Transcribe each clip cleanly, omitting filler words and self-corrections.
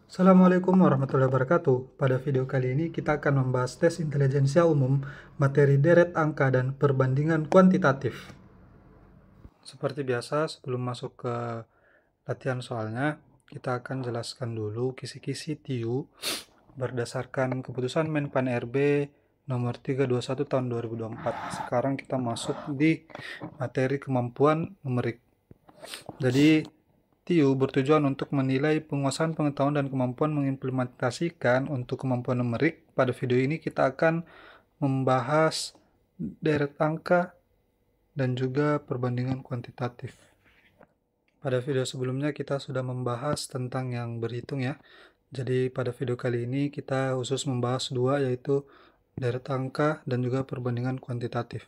Assalamualaikum warahmatullahi wabarakatuh. Pada video kali ini kita akan membahas tes intelijensia umum, materi deret angka dan perbandingan kuantitatif. Seperti biasa, sebelum masuk ke latihan soalnya, kita akan jelaskan dulu kisi-kisi TIU berdasarkan keputusan Menpan RB nomor 321 tahun 2024. Sekarang kita masuk di materi kemampuan numerik. Jadi, TIU bertujuan untuk menilai penguasaan pengetahuan dan kemampuan mengimplementasikan untuk kemampuan numerik. Pada video ini kita akan membahas deret angka dan juga perbandingan kuantitatif. Pada video sebelumnya kita sudah membahas tentang yang berhitung ya. Jadi pada video kali ini kita khusus membahas dua, yaitu deret angka dan juga perbandingan kuantitatif.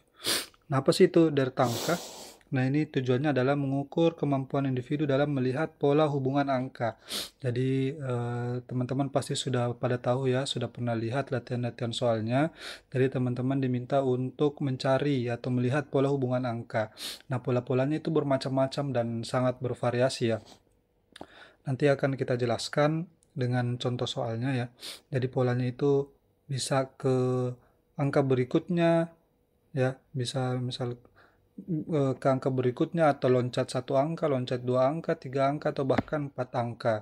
Nah, apa sih itu deret angka? Nah, ini tujuannya adalah mengukur kemampuan individu dalam melihat pola hubungan angka. Jadi, teman-teman pasti sudah pada tahu ya, sudah pernah lihat latihan-latihan soalnya. Jadi, teman-teman diminta untuk mencari atau melihat pola hubungan angka. Nah, pola-polanya itu bermacam-macam dan sangat bervariasi ya. Nanti akan kita jelaskan dengan contoh soalnya ya. Jadi, polanya itu bisa ke angka berikutnya ya, bisa misal ke angka berikutnya, atau loncat satu angka, loncat dua angka, tiga angka, atau bahkan empat angka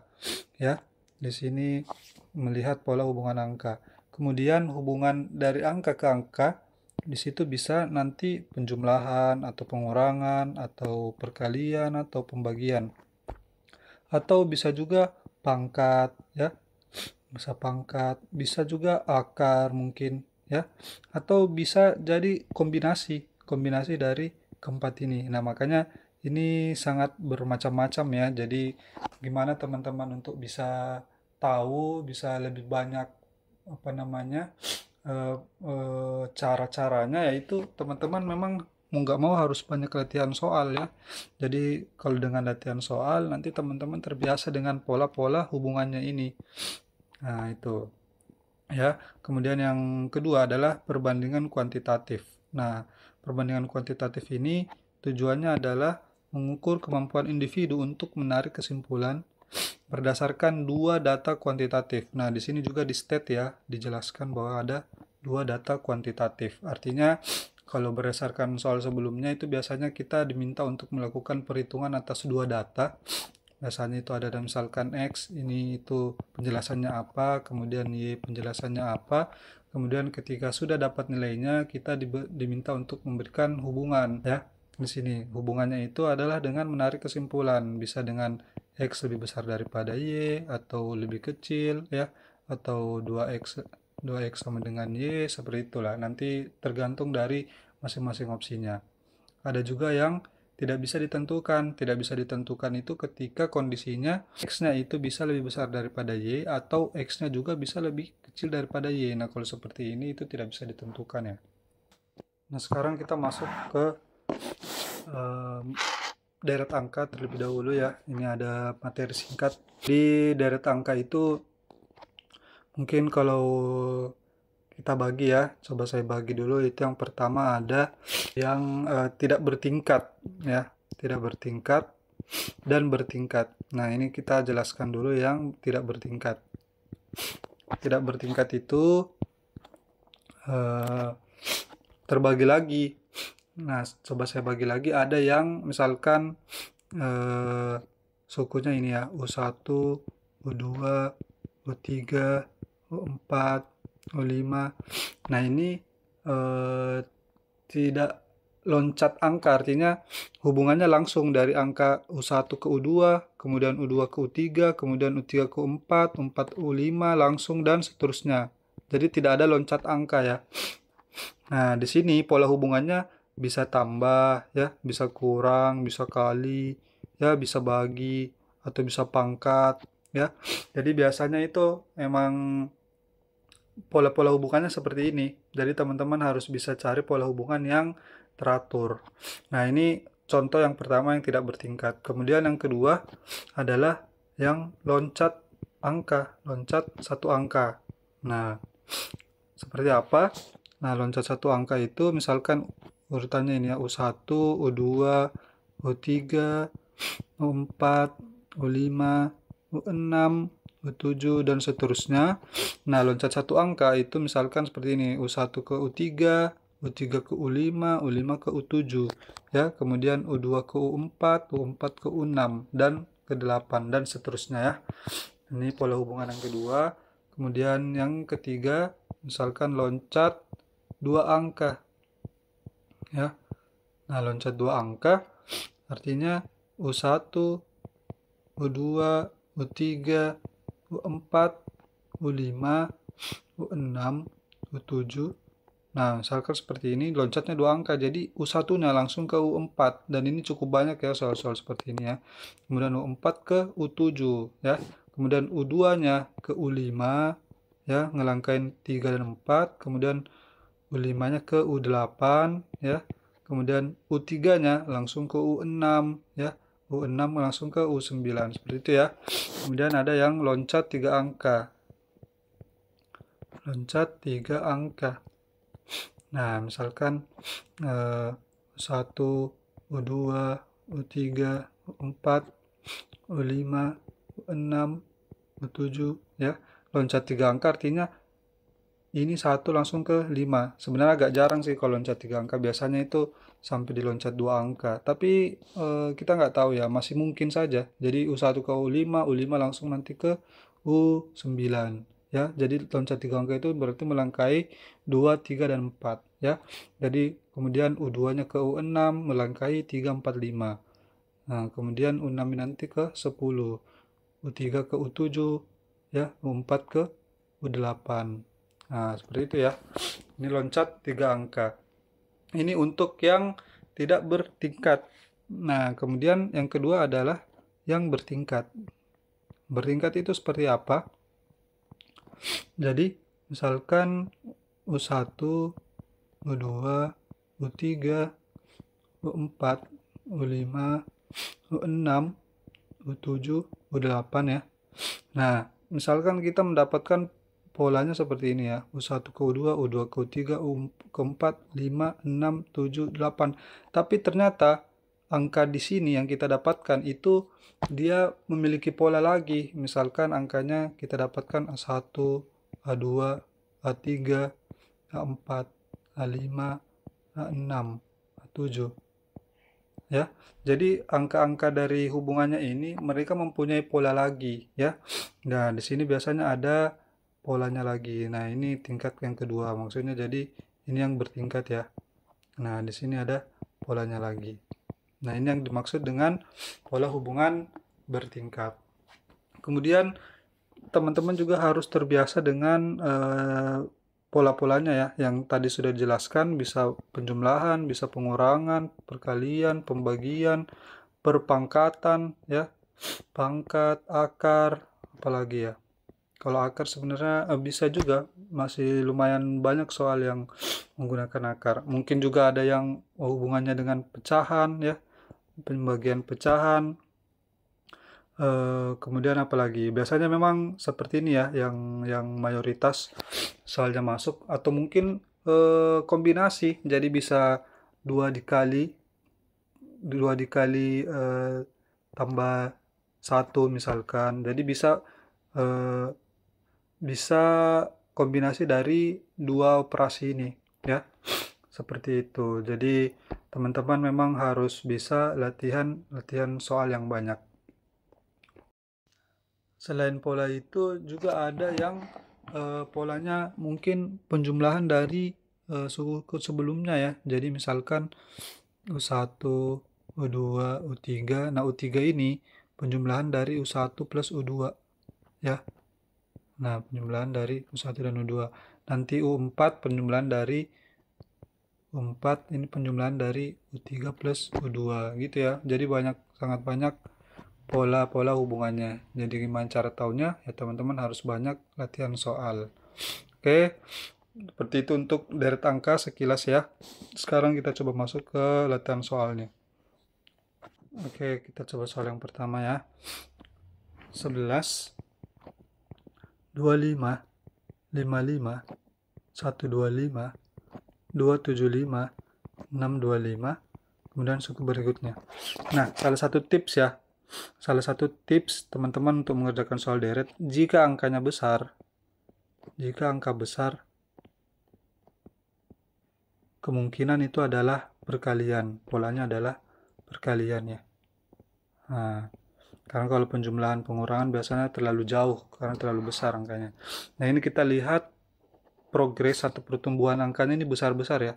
ya. Di sini melihat pola hubungan angka. Kemudian hubungan dari angka ke angka, di situ bisa nanti penjumlahan atau pengurangan atau perkalian atau pembagian. Atau bisa juga pangkat ya. Bisa pangkat, bisa juga akar mungkin ya. Atau bisa jadi kombinasi dari keempat ini. Nah, makanya ini sangat bermacam-macam ya. Jadi gimana teman-teman untuk bisa tahu, bisa lebih banyak apa namanya cara-caranya, yaitu teman-teman memang mau nggak mau harus banyak latihan soal ya. Jadi kalau dengan latihan soal nanti teman-teman terbiasa dengan pola-pola hubungannya ini. Nah, itu ya. Kemudian yang kedua adalah perbandingan kuantitatif. Nah, perbandingan kuantitatif ini tujuannya adalah mengukur kemampuan individu untuk menarik kesimpulan berdasarkan dua data kuantitatif. Nah, di sini juga di state ya, dijelaskan bahwa ada dua data kuantitatif. Artinya, kalau berdasarkan soal sebelumnya itu biasanya kita diminta untuk melakukan perhitungan atas dua data. Biasanya itu ada misalkan X, ini itu penjelasannya apa, kemudian Y penjelasannya apa. Kemudian ketika sudah dapat nilainya, kita diminta untuk memberikan hubungan ya. Di sini hubungannya itu adalah dengan menarik kesimpulan, bisa dengan X lebih besar daripada Y atau lebih kecil ya, atau 2X sama dengan Y, seperti itulah. Nanti tergantung dari masing-masing opsinya. Ada juga yang tidak bisa ditentukan. Tidak bisa ditentukan itu ketika kondisinya X-nya itu bisa lebih besar daripada Y, atau X-nya juga bisa lebih kecil daripada Y. Nah, kalau seperti ini itu tidak bisa ditentukan ya. Nah, sekarang kita masuk ke deret angka terlebih dahulu ya. Ini ada materi singkat. Di deret angka itu mungkin kalau kita bagi ya, coba saya bagi dulu. Itu yang pertama ada yang tidak bertingkat ya, tidak bertingkat dan bertingkat. Nah, ini kita jelaskan dulu yang tidak bertingkat. Tidak bertingkat itu terbagi lagi. Nah, coba saya bagi lagi. Ada yang misalkan sukunya ini ya, U1, U2, U3, U4, U5. Nah, ini tidak loncat angka, artinya hubungannya langsung dari angka U1 ke U2, kemudian U2 ke U3, kemudian U3 ke U4, U4 U5, langsung dan seterusnya. Jadi tidak ada loncat angka ya. Nah, di sini pola hubungannya bisa tambah ya, bisa kurang, bisa kali, ya bisa bagi, atau bisa pangkat ya. Jadi biasanya itu memang pola-pola hubungannya seperti ini. Jadi teman-teman harus bisa cari pola hubungan yang teratur. Nah, ini contoh yang pertama yang tidak bertingkat. Kemudian yang kedua adalah yang loncat angka, loncat satu angka. Nah, seperti apa? Nah, loncat satu angka itu misalkan urutannya ini ya, U1, U2, U3, U4, U5, U6, U7, dan seterusnya. Nah, loncat satu angka itu misalkan seperti ini, U1 ke U3, U3 ke U5, U5 ke U7, ya. Kemudian U2 ke U4, U4 ke U6, dan ke 8, dan seterusnya ya. Ini pola hubungan yang kedua. Kemudian yang ketiga, misalkan loncat 2 angka, ya. Nah, loncat 2 angka artinya U1, U2, U3, U4, U5, U6, U7. Nah, misalkan seperti ini, loncatnya 2 angka, jadi U1-nya langsung ke U4, dan ini cukup banyak ya soal-soal seperti ini ya. Kemudian U4 ke U7 ya. Kemudian U2-nya ke U5 ya, ngelangkain 3 dan 4, kemudian U5-nya ke U8 ya. Kemudian U3-nya langsung ke U6 ya. U6 langsung ke U9 seperti itu ya. Kemudian ada yang loncat 3 angka. Loncat 3 angka. Nah, misalkan U1, U2, U3, U4, U5, U6, U7 ya. Loncat 3 angka artinya ini 1 langsung ke 5. Sebenarnya agak jarang sih kalau loncat 3 angka. Biasanya itu sampai diloncat 2 angka. Tapi kita nggak tahu ya, masih mungkin saja. Jadi U1 ke U5, U5 langsung nanti ke U9 ya. Jadi loncat 3 angka itu berarti melangkahi 2, 3 dan 4 ya. Jadi kemudian U2-nya ke U6 melangkahi 3, 4, 5. Nah, kemudian U6 nanti ke 10. U3 ke U7 ya, U4 ke U8. Nah, seperti itu ya. Ini loncat 3 angka. Ini untuk yang tidak bertingkat. Nah, kemudian yang kedua adalah yang bertingkat. Bertingkat itu seperti apa? Jadi, misalkan U1, U2, U3, U4, U5, U6, U7, U8 ya. Nah, misalkan kita mendapatkan polanya seperti ini ya. U1 ke U2, U2 ke U3, U ke 4, 5, 6, 7, 8. Tapi ternyata angka di sini yang kita dapatkan itu dia memiliki pola lagi. Misalkan angkanya kita dapatkan A1, A2, A3, A4, A5, A6, A7. Ya. Jadi angka-angka dari hubungannya ini mereka mempunyai pola lagi ya. Nah, di sini biasanya ada polanya lagi. Nah, ini tingkat yang kedua. Maksudnya jadi ini yang bertingkat ya. Nah, di sini ada polanya lagi. Nah, ini yang dimaksud dengan pola hubungan bertingkat. Kemudian teman-teman juga harus terbiasa dengan pola-polanya ya, yang tadi sudah dijelaskan, bisa penjumlahan, bisa pengurangan, perkalian, pembagian, perpangkatan ya, pangkat, akar, apalagi ya. Kalau akar sebenarnya bisa juga, masih lumayan banyak soal yang menggunakan akar. Mungkin juga ada yang hubungannya dengan pecahan ya, pembagian pecahan. Kemudian apalagi? Biasanya memang seperti ini ya, yang mayoritas soalnya masuk, atau mungkin kombinasi. Jadi bisa 2 dikali tambah 1 misalkan. Jadi eh, bisa kombinasi dari 2 operasi ini ya. Seperti itu. Jadi teman-teman memang harus bisa latihan soal yang banyak. Selain pola itu juga ada yang polanya mungkin penjumlahan dari suku sebelumnya ya. Jadi misalkan U1, U2, U3. Nah, U3 ini penjumlahan dari U1 plus U2 ya. Nah, penjumlahan dari U1 dan U2. Nanti U4 penjumlahan dari U4, ini penjumlahan dari U3 plus U2 gitu ya. Jadi sangat banyak pola-pola hubungannya. Jadi gimana cara taunya? Ya teman-teman harus banyak latihan soal. Oke, seperti itu untuk deret angka sekilas ya. Sekarang kita coba masuk ke latihan soalnya. Oke, kita coba soal yang pertama ya. 11, 25, 55, 125, 275, 625, kemudian suku berikutnya. Nah, salah satu tips ya, salah satu tips teman-teman untuk mengerjakan soal deret, jika angka besar, kemungkinan itu adalah perkalian, polanya adalah perkalian ya. Nah, karena kalau penjumlahan pengurangan biasanya terlalu jauh karena terlalu besar angkanya. Nah, ini kita lihat progres atau pertumbuhan angkanya ini besar-besar ya.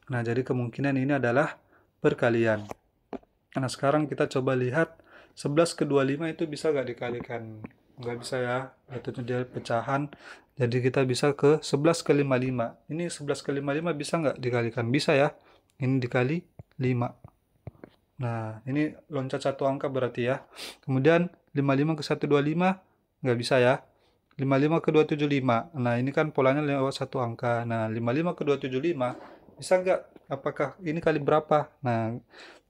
Nah, jadi kemungkinan ini adalah perkalian. Nah, sekarang kita coba lihat 11 ke 25 itu bisa nggak dikalikan? Nggak bisa ya, itu dia pecahan. Jadi kita bisa ke 11 ke 55. Ini 11 ke 55 bisa nggak dikalikan? Bisa ya. Ini dikali 5. Nah, ini loncat satu angka berarti ya. Kemudian 55 ke 125 nggak bisa ya. 55 ke 275. Nah, ini kan polanya lewat satu angka. Nah, 55 ke 275 bisa nggak? Apakah ini kali berapa? Nah,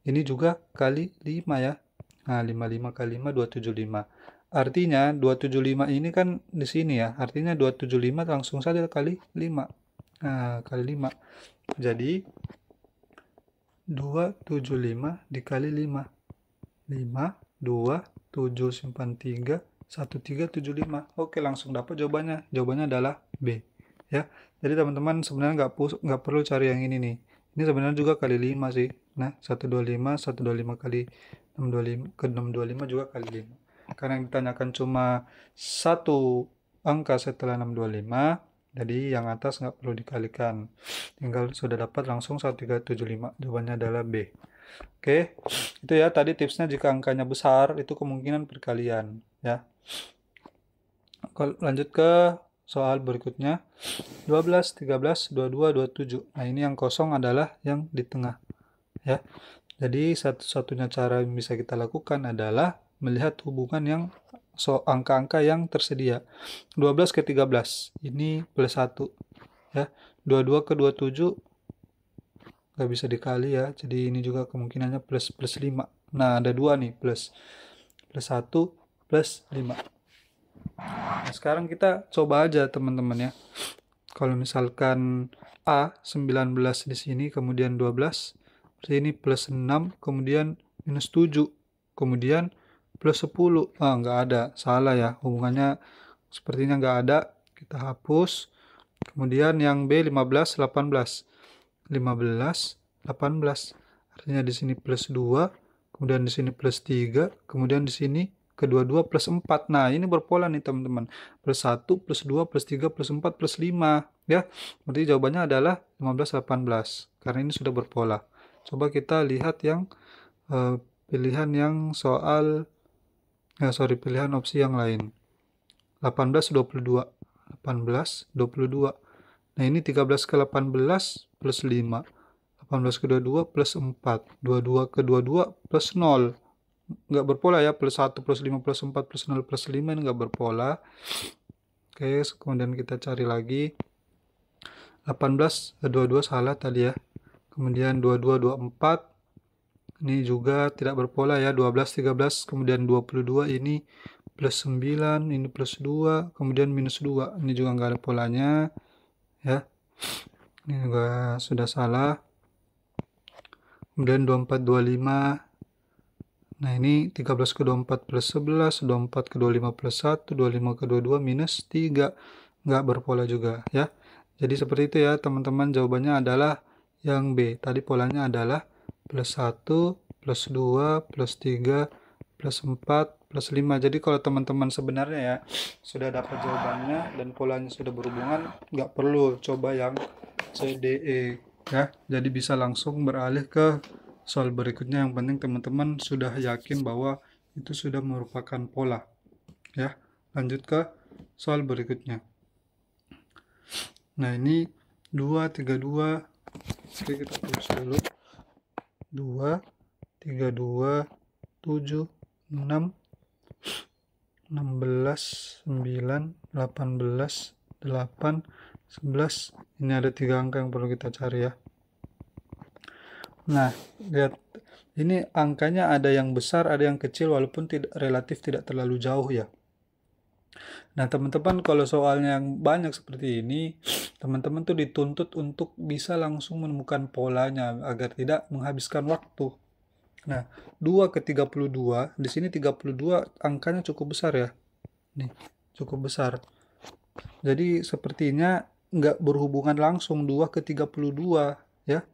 ini juga kali 5 ya. Nah, 55 kali 5 275. Artinya 275 ini kan di sini ya. Artinya 275 langsung saja kali 5. Nah, kali 5. Jadi 275 dikali 5. 5, 2, 7, simpan 3, 1375. Oke, langsung dapat jawabannya. Jawabannya adalah B. Ya. Jadi teman-teman sebenarnya nggak perlu cari yang ini nih. Ini sebenarnya juga kali 5 sih. Nah, 125 kali 625 ke 625 juga kali 5. Karena yang ditanyakan cuma satu angka setelah 625, jadi yang atas nggak perlu dikalikan. Tinggal sudah dapat langsung 1375. Jawabannya adalah B. Oke, itu ya tadi tipsnya jika angkanya besar itu kemungkinan perkalian ya. Lanjut ke soal berikutnya. 12, 13, 22, 27. Nah, ini yang kosong adalah yang di tengah ya. Jadi satu-satunya cara yang bisa kita lakukan adalah melihat hubungan yang angka-angka yang tersedia. 12 ke 13 ini plus 1 ya. 22 ke 27 nggak bisa dikali ya, jadi ini juga kemungkinannya plus 5. Nah, ada 2 nih, plus 1 plus 5. Nah, sekarang kita coba aja teman-teman ya. Kalau misalkan A 19 di sini, kemudian 12, berarti ini plus 6, kemudian minus 7, kemudian plus 10. Nggak ada, salah ya, hubungannya sepertinya nggak ada, kita hapus. Kemudian yang B 15, 18. 15, 18. Artinya di sini plus 2, kemudian di sini plus 3, kemudian di sini kedua-dua plus 4. Nah, ini berpola nih teman-teman. Plus 1, plus 2, plus 3, plus 4, plus 5. Ya, berarti jawabannya adalah 15, 18. Karena ini sudah berpola. Coba kita lihat yang pilihan yang soal, pilihan opsi yang lain. 18, 22. 18, 22. Nah, ini 13 ke 18 plus 5. 18 ke 22 plus 4. 22 ke 22 plus 0. Nggak berpola ya. Plus 1 plus 5 plus 4 plus 0 plus 5 ini nggak berpola. Oke, kemudian kita cari lagi. 18, 22 salah tadi ya. Kemudian 22, 24. Ini juga tidak berpola ya. 12, 13. Kemudian 22 ini plus 9. Ini plus 2. Kemudian minus 2. Ini juga nggak ada polanya. Ya, ini juga sudah salah. Kemudian 24, 25. Nah, ini 13 ke 24 plus 11, 24 ke 25 plus 1, 25 ke 22 minus 3. Nggak berpola juga ya. Jadi seperti itu ya teman-teman, jawabannya adalah yang B. Tadi polanya adalah plus 1, plus 2, plus 3, plus 4, plus 5. Jadi kalau teman-teman sebenarnya ya sudah dapat jawabannya dan polanya sudah berhubungan, nggak perlu coba yang C, D, E ya. Jadi bisa langsung beralih ke soal berikutnya. Yang penting teman-teman sudah yakin bahwa itu sudah merupakan pola ya. Lanjut ke soal berikutnya. Nah, ini 2, 3, 2. Oke, kita tulis dulu. 2, 3, 2, 7, 6, 16, 9, 18, 8, 11. Ini ada 3 angka yang perlu kita cari ya. Nah, lihat. Ini angkanya ada yang besar, ada yang kecil, walaupun relatif tidak terlalu jauh ya. Nah, teman-teman kalau soalnya yang banyak seperti ini, teman-teman tuh dituntut untuk bisa langsung menemukan polanya agar tidak menghabiskan waktu. Nah, 2 ke 32, di sini 32 angkanya cukup besar ya. Nih, cukup besar. Jadi sepertinya nggak berhubungan langsung 2 ke 32 ya.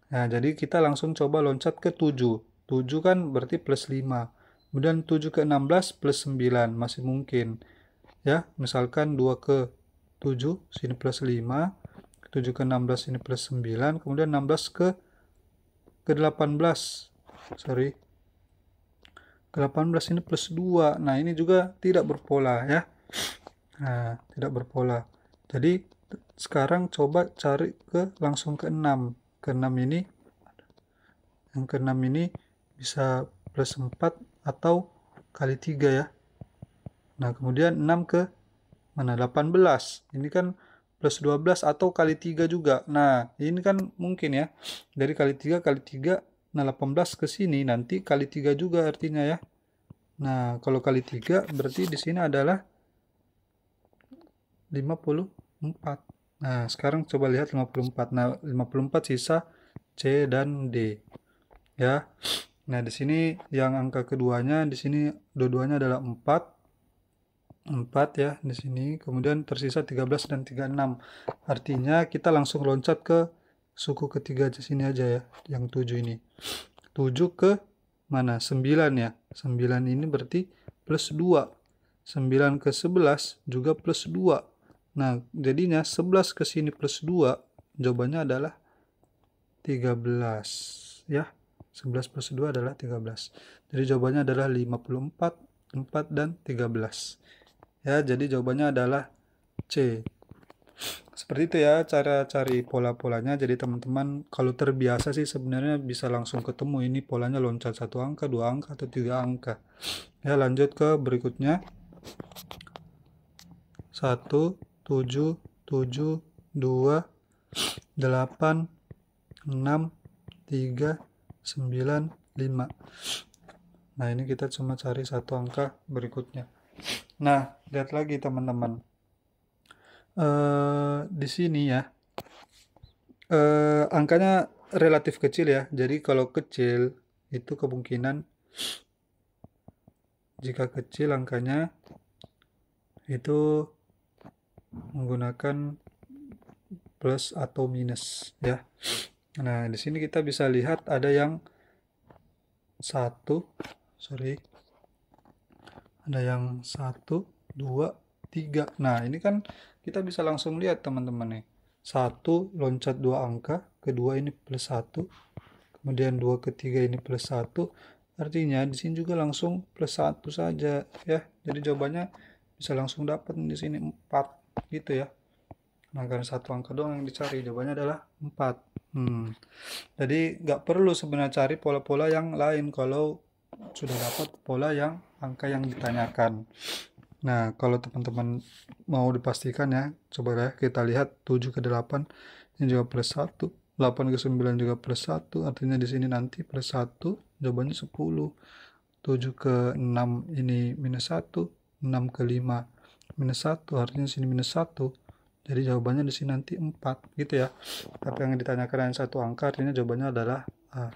Nah, jadi kita langsung coba loncat ke 7. 7 kan berarti plus 5. Kemudian 7 ke 16 plus 9, masih mungkin. Ya, misalkan 2 ke 7, sini plus 5. 7 ke 16 ini plus 9. Kemudian 16 ke 18. Sorry. Ke 18 ini plus 2. Nah, ini juga tidak berpola ya. Nah, tidak berpola. Jadi sekarang coba cari langsung ke 6. Ke 6 ini, yang ke 6 ini bisa plus 4 atau kali 3 ya. Nah, kemudian 6 ke mana? 18. Ini kan plus 12 atau kali 3 juga. Nah, ini kan mungkin ya. Dari kali 3 kali 3, nah 18 ke sini nanti kali 3 juga artinya ya. Nah, kalau kali 3 berarti di sini adalah 54. Nah, sekarang coba lihat 54. Nah, 54 sisa C dan D. Ya. Nah, di sini yang angka keduanya, di sini dua-duanya adalah 4. 4 ya di sini. Kemudian tersisa 13 dan 36. Artinya kita langsung loncat ke suku ketiga di sini aja ya, yang 7 ini. 7 ke mana? 9 ya. 9 ini berarti plus 2. 9 ke 11 juga plus 2. Nah, jadinya 11 ke sini plus 2, jawabannya adalah 13 ya. 11 plus 2 adalah 13. Jadi jawabannya adalah 54, 4 dan 13. Ya, jadi jawabannya adalah C. Seperti itu ya cara cari pola-polanya. Jadi teman-teman kalau terbiasa sih sebenarnya bisa langsung ketemu ini polanya loncat 1 angka, 2 angka, atau 3 angka. Ya, lanjut ke berikutnya. 1, 7, 7, 2, 8, 6, 3, 9, 5. Nah, ini kita cuma cari 1 angka berikutnya. Nah, lihat lagi teman-teman. Di sini ya, angkanya relatif kecil ya. Jadi kalau kecil itu kemungkinan, jika kecil angkanya itu menggunakan plus atau minus ya. Nah, di sini kita bisa lihat ada yang 1, sorry. Ada yang 1, 2, 3. Nah, ini kan kita bisa langsung lihat teman-teman nih. 1 loncat 2 angka, kedua ini plus 1, kemudian 2 ke 3 ini plus 1. Artinya di sini juga langsung plus 1 saja ya. Jadi jawabannya bisa langsung dapat di sini 4 gitu ya. Nah, karena 1 angka doang yang dicari, jawabannya adalah 4. Jadi nggak perlu sebenarnya cari pola-pola yang lain kalau sudah dapat pola yang angka yang ditanyakan. Nah, kalau teman-teman mau dipastikan ya, coba ya kita lihat 7 ke 8 ini juga plus 1, 8 ke 9 juga plus 1, artinya di sini nanti plus 1, jawabannya 10. 7 ke 6 ini minus 1, 6 ke 5 minus 1, artinya sini minus 1. Jadi jawabannya di sini nanti 4 gitu ya. Tapi yang ditanyakan yang 1 angka artinya jawabannya adalah A.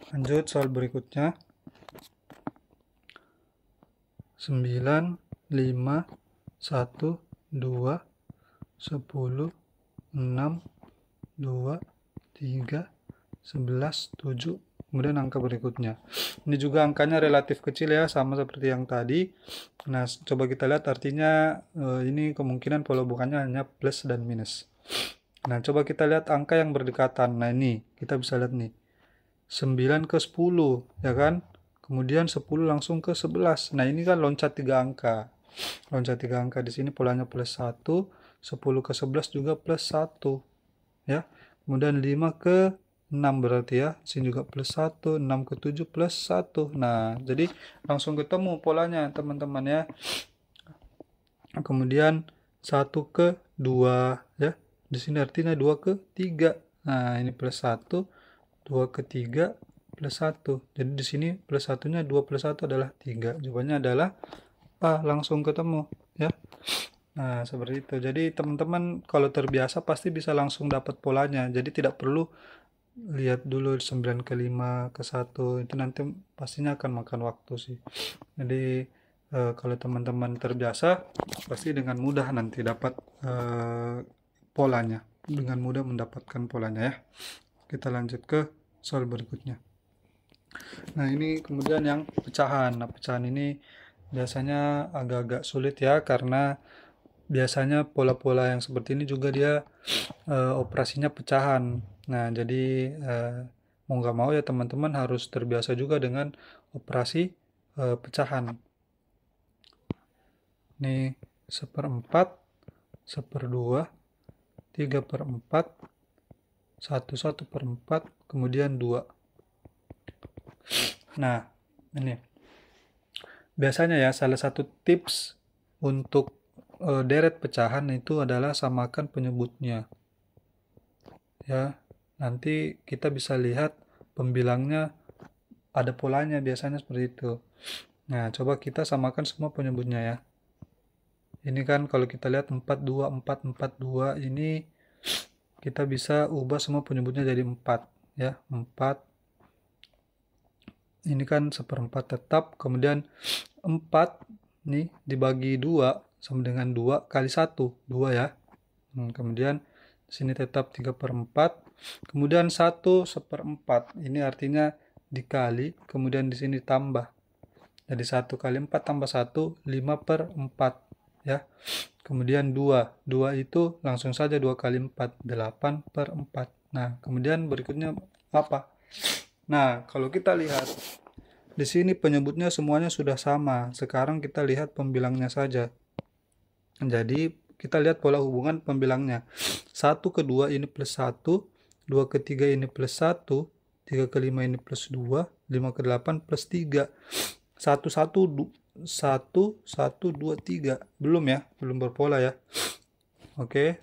Lanjut soal berikutnya. 9, 5, 1, 2, 10, 6, 2, 3, 11, 7. Kemudian angka berikutnya. Ini juga angkanya relatif kecil ya, sama seperti yang tadi. Nah, coba kita lihat artinya ini kemungkinan pola bukannya hanya plus dan minus. Nah, coba kita lihat angka yang berdekatan. Nah, ini kita bisa lihat nih. 9 ke 10, ya kan? Kemudian 10 langsung ke 11. Nah, ini kan loncat 3 angka. Loncat 3 angka di sini polanya plus 1, 10 ke 11 juga plus 1. Ya. Kemudian 5 ke 6 berarti ya. Sini juga plus 1, 6 ke 7 plus 1. Nah, jadi langsung ketemu polanya, teman-teman ya. Kemudian 1 ke 2 ya. Di sini artinya 2 ke 3. Nah, ini plus 1, 2 ke 3 plus 1. Jadi di sini plus 1-nya 2 plus 1 adalah 3. Jawabannya adalah A, langsung ketemu ya. Nah, seperti itu. Jadi teman-teman kalau terbiasa pasti bisa langsung dapat polanya. Jadi tidak perlu lihat dulu 9 ke 5 ke 1 itu nanti pastinya akan makan waktu sih. Jadi kalau teman-teman terbiasa pasti dengan mudah nanti dapat polanya, dengan mudah mendapatkan polanya ya. Kita lanjut ke soal berikutnya. Nah ini kemudian yang pecahan. Nah pecahan ini biasanya agak-agak sulit ya, karena biasanya pola-pola yang seperti ini juga dia operasinya pecahan. Nah, jadi mau nggak mau ya teman-teman harus terbiasa juga dengan operasi pecahan. Nih, 1/4, 1/2, 3/4, 1/4, kemudian 2. Nah, ini. Biasanya ya salah satu tips untuk deret pecahan itu adalah samakan penyebutnya. Ya, nanti kita bisa lihat pembilangnya ada polanya, biasanya seperti itu. Nah, coba kita samakan semua penyebutnya ya. Ini kan kalau kita lihat 42, 4, 4, 2 ini kita bisa ubah semua penyebutnya jadi 4 ya. 4 ini kan 1/4 tetap, kemudian 4 nih dibagi 2 sama dengan 2 kali 1, 2 ya. Kemudian sini tetap 3/4, kemudian 1/4 ini artinya dikali, kemudian di sini tambah. Jadi 1 kali 4 tambah 1, 5/4 ya. Kemudian 2 itu langsung saja 2 kali 4, 8/4. Nah, kemudian berikutnya apa? Nah, kalau kita lihat di sini penyebutnya semuanya sudah sama. Sekarang kita lihat pembilangnya saja. Jadi kita lihat pola hubungan pembilangnya. 1 ke 2 ini plus 1, 2 ke 3 ini plus 1, 3 ke 5 ini plus 2, 5 ke 8 plus 3. 1, 1, 1, 1, 2, 3. Belum ya, belum berpola ya. Oke.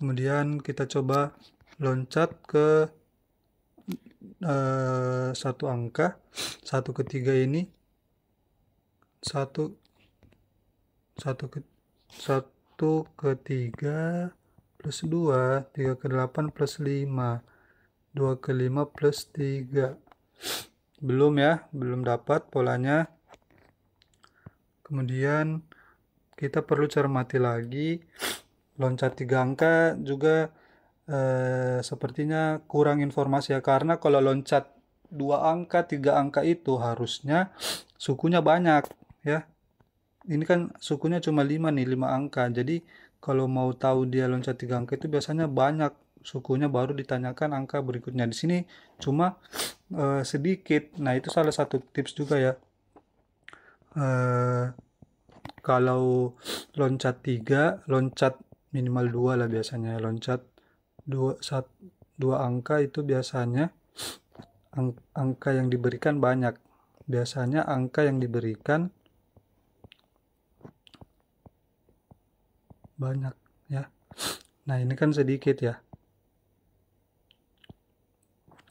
Kemudian kita coba loncat ke satu angka. 1 ke 3 ini 1 ke 3 plus 2, 3 ke 8 plus 5, 2 ke 5 plus 3. Belum ya, belum dapat polanya. Kemudian kita perlu cermati lagi, loncat 3 angka juga sepertinya kurang informasi ya, karena kalau loncat 2 angka, 3 angka itu harusnya sukunya banyak ya. Ini kan sukunya cuma 5 nih, 5 angka. Jadi kalau mau tahu dia loncat 3 angka itu biasanya banyak sukunya, baru ditanyakan angka berikutnya. Di sini cuma sedikit. Nah, itu salah satu tips juga ya. Kalau loncat 3, loncat minimal 2 lah biasanya. Loncat 2 angka itu biasanya angka yang diberikan banyak. Biasanya angka yang diberikan banyak ya. Nah, ini kan sedikit ya.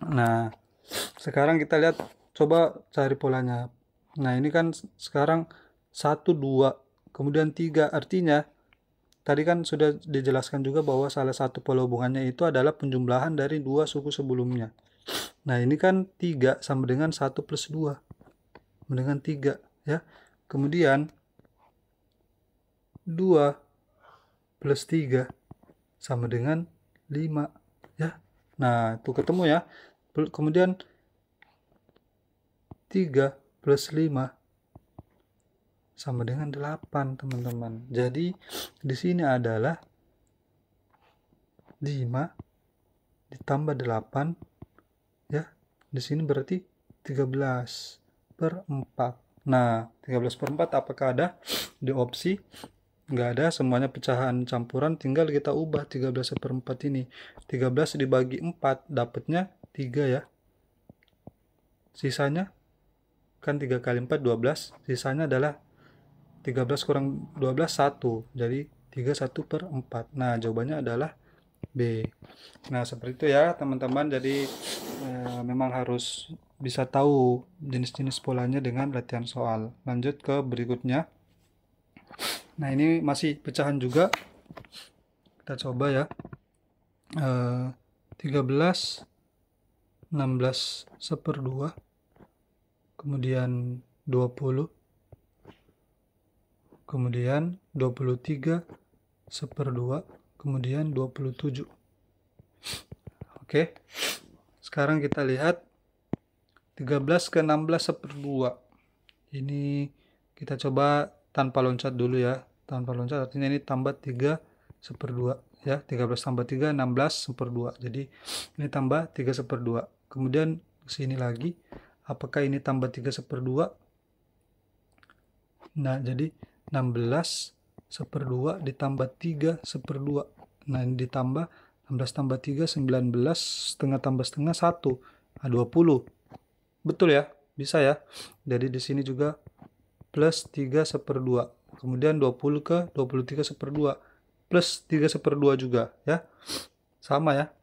Nah, sekarang kita lihat, coba cari polanya. Nah, ini kan sekarang 1, 2, kemudian 3. Artinya tadi kan sudah dijelaskan juga bahwa salah satu pola hubungannya itu adalah penjumlahan dari 2 suku sebelumnya. Nah, ini kan 3 sama dengan 1 plus 2 sama dengan 3 ya. Kemudian 2 plus 3 sama dengan 5 ya. Nah, itu ketemu ya. Kemudian 3 plus 5 sama dengan 8, teman-teman. Jadi di sini adalah 5 ditambah 8 ya. Di sini berarti 13/4. Nah, 13/4 apakah ada di opsi? Nggak ada, semuanya pecahan campuran, tinggal kita ubah 13/4 ini. 13 dibagi 4 dapatnya 3 ya. Sisanya kan 3 kali 4 12, sisanya adalah 13 kurang 12 1. Jadi 31/4. Nah, jawabannya adalah B. Nah, seperti itu ya teman-teman. Jadi memang harus bisa tahu jenis-jenis polanya dengan latihan soal. Lanjut ke berikutnya. Nah, ini masih pecahan juga. Kita coba ya. 13, 16 1/2, kemudian 20, kemudian 23 1/2, kemudian 27. Oke, sekarang kita lihat 13 ke 16 1/2. Ini kita coba tanpa loncat dulu ya. Tanpa loncat artinya ini tambah 3 1/2 ya. 13 tambah 3 16 1/2. Jadi ini tambah 3 1/2. Kemudian sini lagi, apakah ini tambah 3 1/2? Nah, jadi 16 1/2 ditambah 3 1/2. Nah, ini ditambah 16 tambah 3 19, setengah tambah setengah 1. Nah, 20. Betul ya? Bisa ya? Jadi di sini juga plus 3 1/2. Kemudian 20 ke 23 1/2. Plus 3 1/2 juga ya. Sama ya.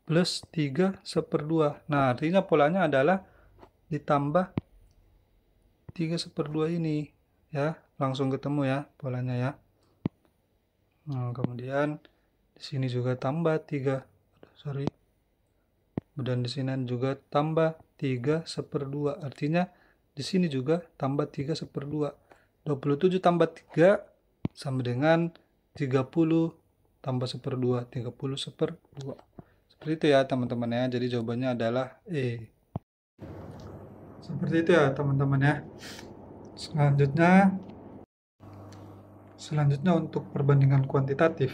Plus 3 1/2. Nah, artinya polanya adalah ditambah 3 1/2 ini ya. Langsung ketemu ya polanya ya. Nah, kemudian di sini juga tambah 3. Dan di sini juga tambah 3 1/2. Artinya di sini juga tambah 3 1/2. 27 tambah 3 sama dengan 30 tambah 1/2. 30 1/2. Seperti itu ya teman-teman ya. Jadi jawabannya adalah E. Seperti itu ya teman-teman ya. Selanjutnya untuk perbandingan kuantitatif.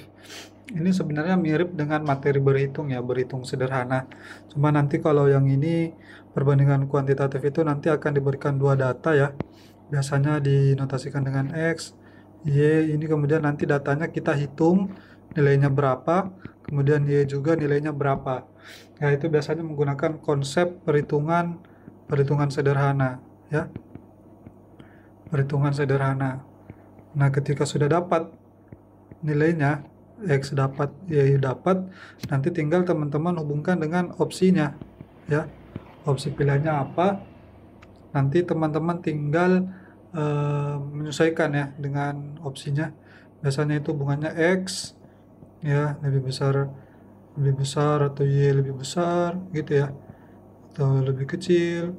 Ini sebenarnya mirip dengan materi berhitung ya, berhitung sederhana. Cuma nanti kalau yang ini perbandingan kuantitatif itu nanti akan diberikan dua data ya. Biasanya dinotasikan dengan X, Y, ini kemudian nanti datanya kita hitung nilainya berapa, kemudian Y juga nilainya berapa. Ya, itu biasanya menggunakan konsep perhitungan sederhana ya. Perhitungan sederhana. Nah, ketika sudah dapat nilainya, X dapat, Y dapat, nanti tinggal teman-teman hubungkan dengan opsinya ya. Opsi pilihannya apa? Nanti teman-teman tinggal menyesuaikan ya dengan opsinya. Biasanya itu hubungannya X ya lebih besar atau Y lebih besar gitu ya. Atau lebih kecil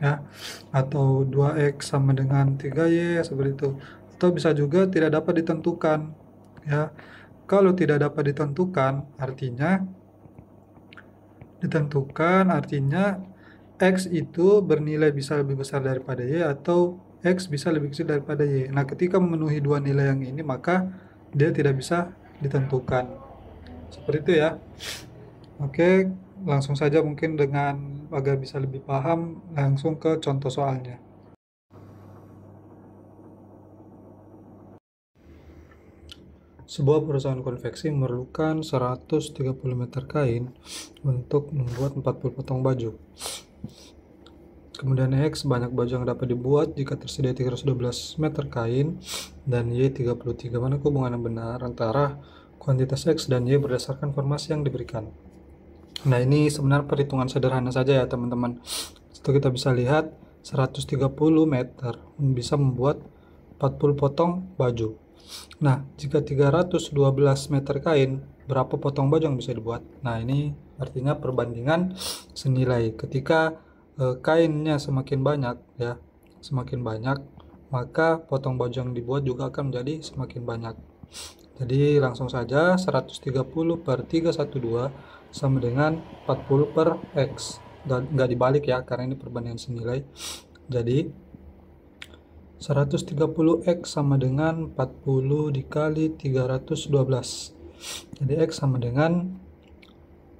ya. Atau 2X sama dengan 3Y seperti itu. Atau bisa juga tidak dapat ditentukan ya. Kalau tidak dapat ditentukan artinya X itu bernilai bisa lebih besar daripada Y atau X bisa lebih kecil daripada Y. Nah, ketika memenuhi dua nilai yang ini maka dia tidak bisa ditentukan. Seperti itu ya. Oke, langsung saja mungkin dengan agar bisa lebih paham langsung ke contoh soalnya. Sebuah perusahaan konveksi memerlukan 130 meter kain untuk membuat 40 potong baju. Kemudian X banyak baju yang dapat dibuat jika tersedia 312 meter kain dan Y 33. Mana hubungan yang benar antara kuantitas X dan Y berdasarkan formasi yang diberikan? Nah, ini sebenarnya perhitungan sederhana saja ya teman-teman. Itu kita bisa lihat 130 meter bisa membuat 40 potong baju. Nah, jika 312 meter kain, berapa potong baju yang bisa dibuat? Nah, ini artinya perbandingan senilai. Ketika kainnya semakin banyak ya, maka potong baju yang dibuat juga akan menjadi semakin banyak. Jadi langsung saja 130 per 312 sama dengan 40 per X. Nggak dibalik ya, karena ini perbandingan senilai. Jadi 130X sama dengan 40 dikali 312. Jadi X sama dengan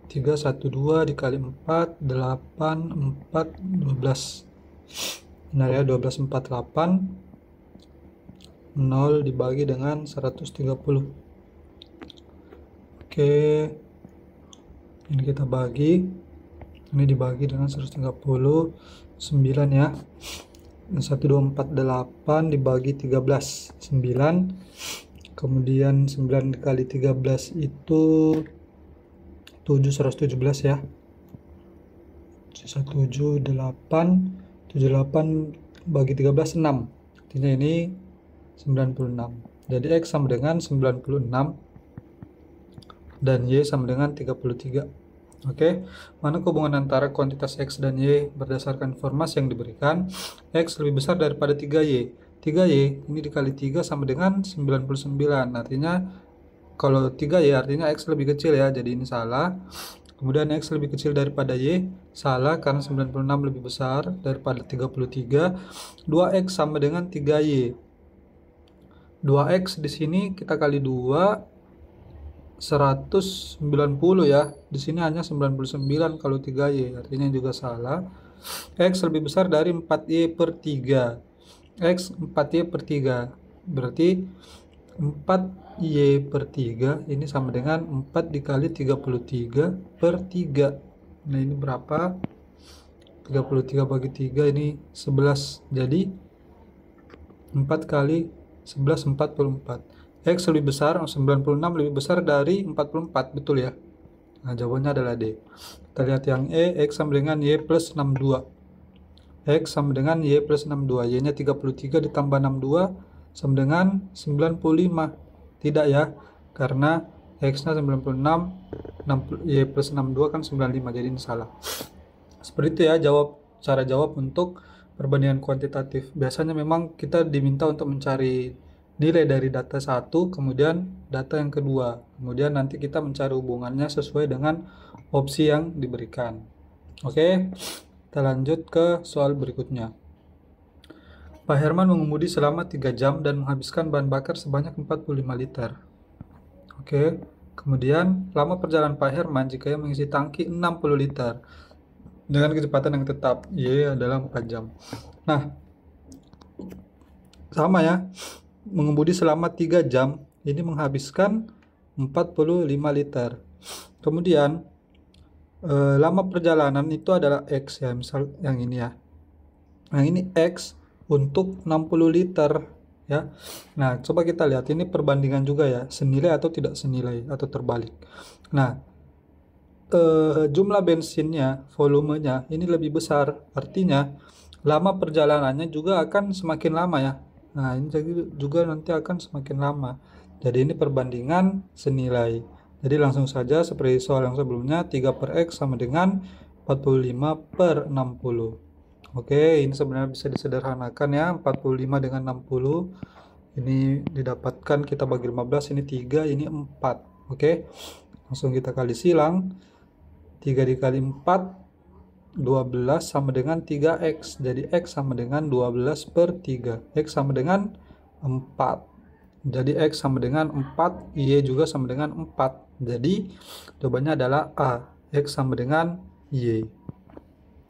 312 dikali 4, 8, 4, 12. Benar ya, 12, 4, 8. 0 dibagi dengan 130. Oke. Ini kita bagi. Ini dibagi dengan 130. 9 ya. 1248 dibagi 13 9, kemudian 9 dikali 13 itu 117 ya. 78 bagi 13 6, artinya ini 96. Jadi X sama dengan 96 dan Y sama dengan 33. Oke, mana hubungan antara kuantitas X dan Y berdasarkan informasi yang diberikan? X lebih besar daripada 3Y. 3Y ini dikali 3 sama dengan 99. Artinya kalau 3Y artinya X lebih kecil ya, jadi ini salah. Kemudian X lebih kecil daripada Y, salah karena 96 lebih besar daripada 33. 2X sama dengan 3Y. 2X di sini kita kali 2, 190 ya. Di sini hanya 99 kalau 3Y, artinya juga salah. X lebih besar dari 4Y per 3. X 4Y per 3. Berarti 4Y per 3 ini sama dengan 4 dikali 33 per 3. Nah, ini berapa? 33 bagi 3 ini 11. Jadi 4 kali 11, 44. X lebih besar, 96 lebih besar dari 44, betul ya? Nah, jawabannya adalah D. Kita lihat yang E, X sama dengan Y plus 62. X sama dengan Y plus 62. Y-nya 33 ditambah 62 sama dengan 95. Tidak ya, karena X-nya 96, Y plus 62 kan 95, jadi ini salah. Seperti itu ya cara jawab untuk perbandingan kuantitatif. Biasanya memang kita diminta untuk mencari nilai dari data satu, kemudian data yang kedua. Kemudian nanti kita mencari hubungannya sesuai dengan opsi yang diberikan. Oke, kita lanjut ke soal berikutnya. Pak Herman mengemudi selama 3 jam dan menghabiskan bahan bakar sebanyak 45 liter. Oke, kemudian lama perjalanan Pak Herman jika ia mengisi tangki 60 liter dengan kecepatan yang tetap, Y adalah 4 jam. Nah, sama ya, mengemudi selama 3 jam ini menghabiskan 45 liter. Kemudian lama perjalanan itu adalah X ya, misal yang ini ya. Nah, ini X untuk 60 liter ya. Nah, coba kita lihat ini perbandingan juga ya, senilai atau tidak senilai atau terbalik. Nah, jumlah bensinnya, volumenya ini lebih besar, artinya lama perjalanannya juga akan semakin lama ya. Nah, ini juga nanti akan semakin lama. Jadi ini perbandingan senilai. Jadi langsung saja seperti soal yang sebelumnya, 3 per X sama dengan 45 per 60. Oke, ini sebenarnya bisa disederhanakan ya, 45 dengan 60. Ini didapatkan kita bagi 15, ini 3, ini 4. Oke, langsung kita kali silang. 3 dikali 4, 12 sama dengan 3X. Jadi X sama dengan 12 per 3. X sama dengan 4. Jadi X sama dengan 4, Y juga sama dengan 4. Jadi jawabannya adalah A. X sama dengan Y.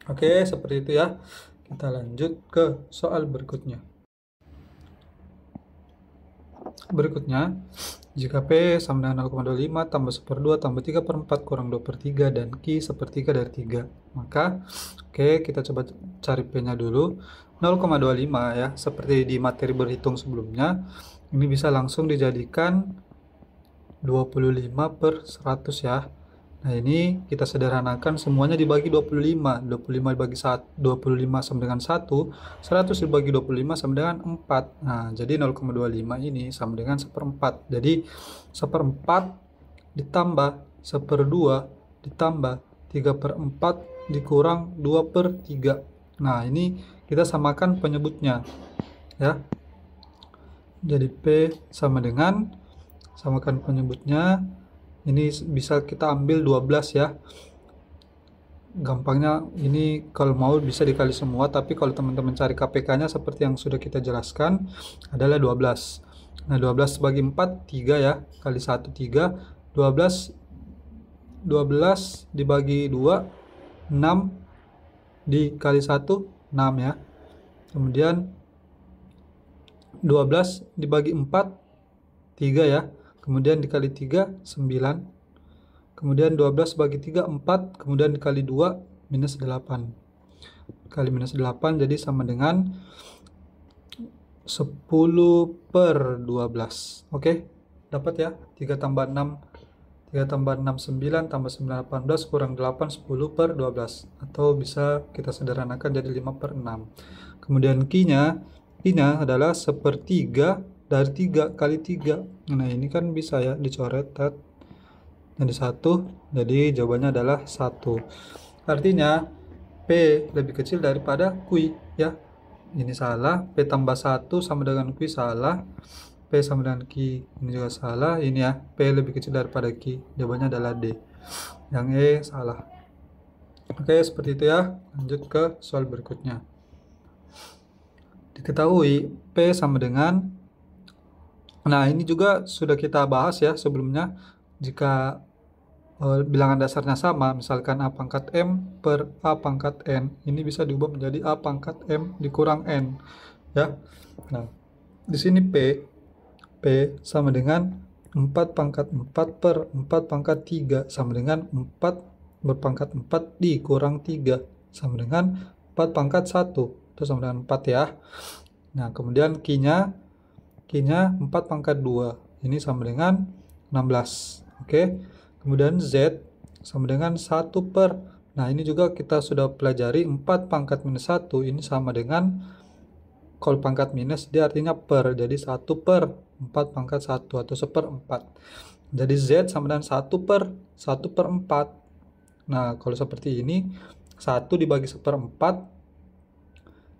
Oke, seperti itu ya. Kita lanjut ke soal berikutnya. Berikutnya, jika P sama dengan 0,25 tambah 1/2 tambah 3 per 4 kurang 2 per 3 dan Q 1/3 dari 3. Maka, oke, kita coba cari P-nya dulu. 0,25 ya, seperti di materi berhitung sebelumnya. Ini bisa langsung dijadikan 25 per 100 ya. Nah, ini kita sederhanakan, semuanya dibagi 25. 25 dibagi 1, 25 sama dengan 1, 100 dibagi 25 sama dengan 4. Nah, jadi 0,25 ini sama dengan 1/4. Jadi 1/4 ditambah 1/2 ditambah 3/4 dikurang 2 per 3. Nah, ini kita samakan penyebutnya ya. Jadi P sama dengan, samakan penyebutnya. Ini bisa kita ambil 12 ya. Gampangnya ini kalau mau bisa dikali semua, tapi kalau teman-teman cari KPK-nya seperti yang sudah kita jelaskan adalah 12. Nah, 12 bagi 4, 3 ya. Kali 1, 3. 12 dibagi 2, 6 dikali 1, 6 ya. Kemudian 12 dibagi 4, 3 ya. Kemudian dikali 3, 9. Kemudian 12 bagi 3, 4. Kemudian dikali 2, minus 8. Kali minus 8 jadi sama dengan 10 per 12. Oke, dapat ya. 3 tambah 6, 3 tambah 6, 9. Tambah 9, 18. Kurang 8, 10 per 12. Atau bisa kita sederhanakan jadi 5 per 6. Kemudian Q-nya adalah 1/3 dari 3 kali 3. Nah, ini kan bisa ya dicoret. jadi 1, jadi jawabannya adalah 1. Artinya P lebih kecil daripada Q ya. Ini salah, P tambah 1 sama dengan Q salah, P sama dengan Q ini juga salah, ini ya, P lebih kecil daripada Q, jawabannya adalah D. Yang E salah. Oke, seperti itu ya. Lanjut ke soal berikutnya. Diketahui P sama dengan, nah ini juga sudah kita bahas ya sebelumnya, jika bilangan dasarnya sama, misalkan A pangkat M per A pangkat N, ini bisa diubah menjadi A pangkat M dikurang N ya. Nah, di sini P sama dengan 4 pangkat 4 per 4 pangkat 3 sama dengan 4 berpangkat 4 dikurang 3 sama dengan 4 pangkat 1, itu sama dengan 4 ya. Nah, kemudian Q-nya 4 pangkat 2, ini sama dengan 16. Oke. Kemudian Z sama dengan 1 per, nah ini juga kita sudah pelajari, 4 pangkat minus 1 ini sama dengan, kalau pangkat minus dia artinya per, jadi 1 per 4 pangkat 1 atau 1/4. Jadi Z sama dengan 1 per 4. Nah, kalau seperti ini 1 dibagi 1/4,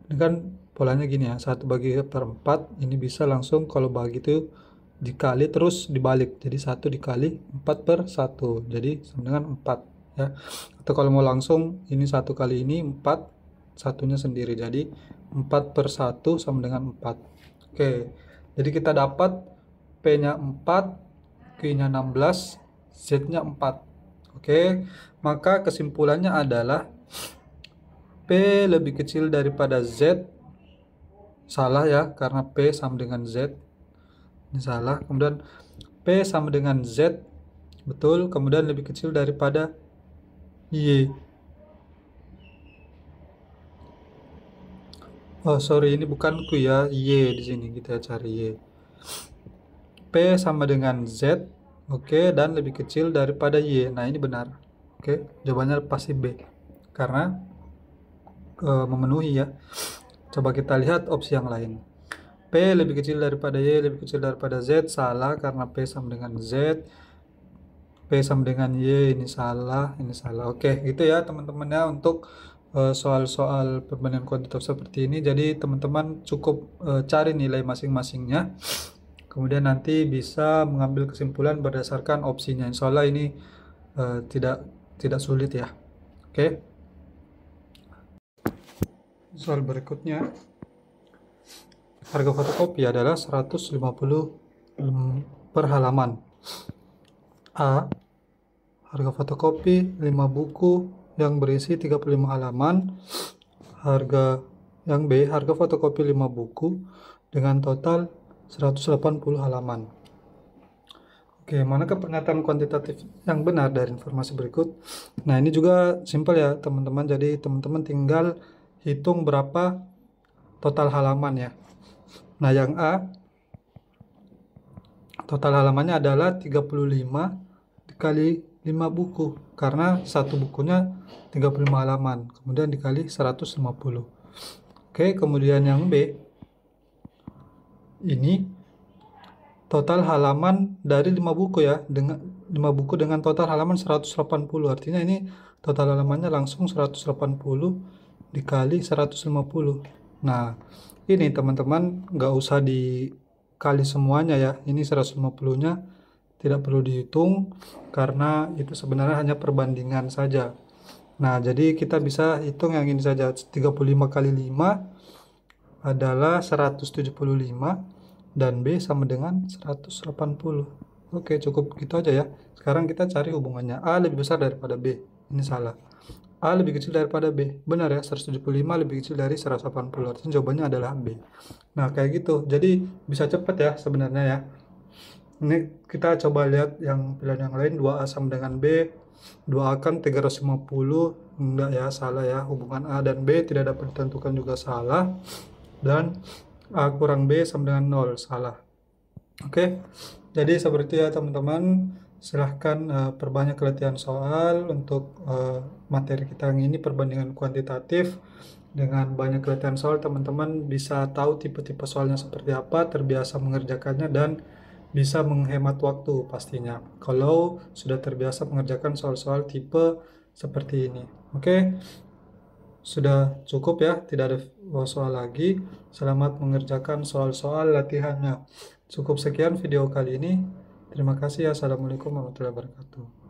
ini kan polanya gini ya, 1 bagi 1/4, ini bisa langsung kalau bagi itu dikali terus dibalik, jadi 1 dikali 4/1, jadi sama dengan 4 ya. Atau kalau mau langsung ini 1 kali ini 4, satunya sendiri, jadi 4/1 sama dengan 4. Oke, jadi kita dapat P nya 4, Q nya 16, Z nya 4. Oke, maka kesimpulannya adalah P lebih kecil daripada Z, salah ya, karena P sama dengan Z, ini salah. Kemudian P sama dengan Z, betul. Kemudian lebih kecil daripada Y. Oh sorry, ini bukan Q ya, Y di sini kita cari Y. P sama dengan Z, oke, dan lebih kecil daripada Y. Nah ini benar. Oke, jawabannya pasti B, karena memenuhi ya. Coba kita lihat opsi yang lain. P lebih kecil daripada Y, lebih kecil daripada Z, salah karena P sama dengan Z. P sama dengan Y, ini salah, ini salah. Oke, gitu ya teman-teman ya untuk soal-soal perbandingan kuantitatif seperti ini. Jadi teman-teman cukup cari nilai masing-masingnya. Kemudian nanti bisa mengambil kesimpulan berdasarkan opsinya. Insya Allah ini tidak sulit ya. Oke. Soal berikutnya. Harga fotokopi adalah 150 per halaman. A. Harga fotokopi 5 buku yang berisi 35 halaman. Yang B, harga fotokopi 5 buku dengan total 180 halaman. Oke, manakah pernyataan kuantitatif yang benar dari informasi berikut? Nah, ini juga simpel ya, teman-teman. Jadi, teman-teman tinggal hitung berapa total halaman ya. Nah, yang A, total halamannya adalah 35 dikali 5 buku, karena satu bukunya 35 halaman, kemudian dikali 150. Oke, kemudian yang B, ini total halaman dari 5 buku ya, dengan 5 buku dengan total halaman 180, artinya ini total halamannya langsung 180 dikali 150. Nah, ini teman-teman nggak usah dikali semuanya ya, ini 150-nya tidak perlu dihitung karena itu sebenarnya hanya perbandingan saja. Nah, jadi kita bisa hitung yang ini saja, 35 kali 5 adalah 175 dan B sama dengan 180. Oke, cukup gitu aja ya. Sekarang kita cari hubungannya. A lebih besar daripada B. Ini salah. A lebih kecil daripada B. Benar ya, 175 lebih kecil dari 180. Artinya jawabannya adalah B. Nah, kayak gitu. Jadi bisa cepat ya sebenarnya ya. Ini kita coba lihat yang pilihan yang lain. 2A sama dengan B. 2A kan 350. Enggak ya, salah ya. Hubungan A dan B tidak dapat ditentukan juga salah. Dan A kurang B sama dengan 0, salah. Oke, jadi seperti ya teman-teman. Silahkan perbanyak latihan soal untuk materi kita yang ini, perbandingan kuantitatif. Dengan banyak latihan soal, teman-teman bisa tahu tipe-tipe soalnya seperti apa, terbiasa mengerjakannya, dan bisa menghemat waktu pastinya, kalau sudah terbiasa mengerjakan soal-soal tipe seperti ini. Oke, sudah cukup ya, tidak ada soal lagi. Selamat mengerjakan soal-soal latihannya. Cukup sekian video kali ini. Terima kasih. Assalamualaikum warahmatullahi wabarakatuh.